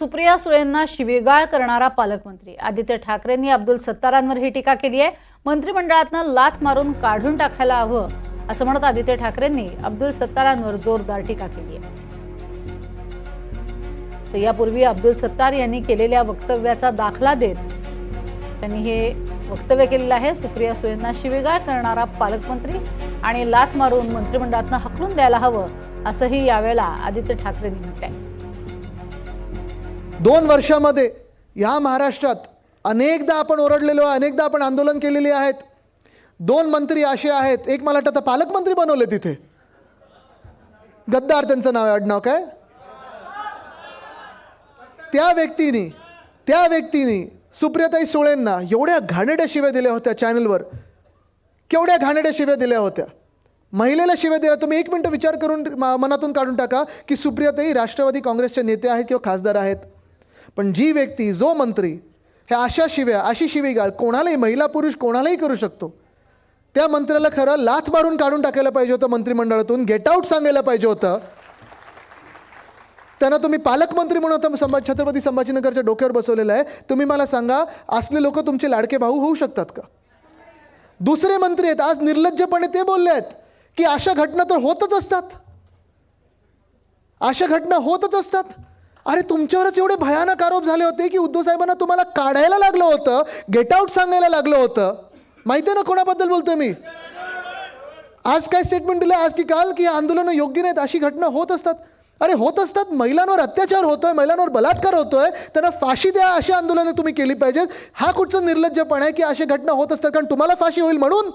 सुप्रिया सुळेंना शिवीगाळ करणारा पालकमंत्री आदित्य ठाकरेंनी अब्दुल सत्तारांवर ही टीका केली आहे। मंत्रिमंडळातनं लाथ मारून काढून टाकायला हवं असं म्हणत आदित्य ठाकरेंनी अब्दुल सत्तारांवर जोरदार टीका केली आहे। तर यापूर्वी अब्दुल सत्तार यांनी केलेल्या वक्तव्याचा दाखला देत त्यांनी हे वक्तव्य केलेलं आहे। सुप्रिया सुळेंना शिवीगाळ करणारा पालकमंत्री आणि लाथ मारून मंत्रिमंडळातनं हकलून द्यायला हवं असंही यावेळेला आदित्य ठाकरेंनी म्हटलंय। 2 वर्षामध्ये या महाराष्ट्रात अनेकदा आपण ओरडलेलो आहे, अनेकदा आपण आंदोलन केलेली आहेत। 2 मंत्री असे आहेत, एक मला वाटतं पालकमंत्री बनवले तिथे, गद्दार त्यांचं नाव आहे, आडनाव काय, त्या व्यक्तीने सुप्रियाताई सुळेंना एवढ्या घाणेरड्या शिव्या दिल्या होत्या चॅनलवर, केवढ्या घाणेरड्या शिव्या दिल्या होत्या, महिलेला शिव्या दिल्या। तुम्ही 1 मिनिट विचार करून मनातून काढून टाका की सुप्रियाताई राष्ट्रवादी काँग्रेसचे नेते आहेत किंवा खासदार आहेत, पण जी व्यक्ती, जो मंत्री हे अशी शिवीगाळ कोणालाही, महिला पुरुष कोणालाही करू शकतो, त्या मंत्र्याला खरं लाथ मारून काढून टाकायला पाहिजे होतं मंत्रिमंडळातून, गेट आउट सांगायला पाहिजे होतं। त्यांना तुम्ही पालकमंत्री म्हणून छत्रपती संभाजीनगरच्या डोक्यावर बसवलेलं आहे। तुम्ही मला सांगा, असले लोक तुमचे लाडके भाऊ होऊ शकतात का? दुसरे मंत्री आहेत, आज निर्लज्जपणे ते बोलले आहेत की अशा घटना तर होतच असतात, अशा घटना होतच असतात। अरे तुमच्यावरच एवढे भयानक आरोप झाले होते की उद्धव साहेबांना तुम्हाला काढायला लागलं होतं, गेट आउट सांगायला लागलं होतं। माहिती आहे ना कोणाबद्दल बोलतोय मी? आज काय स्टेटमेंट दिलं, आज की काल, की आंदोलनं योग्य नाहीत, अशी घटना होत असतात। अरे होत असतात, महिलांवर अत्याचार होतोय, महिलांवर बलात्कार होतोय, त्यांना फाशी द्या, अशी आंदोलनं तुम्ही केली पाहिजेत। हा कुठचा निर्लज्जपणा आहे की अशा घटना होत असतात कारण तुम्हाला फाशी होईल म्हणून?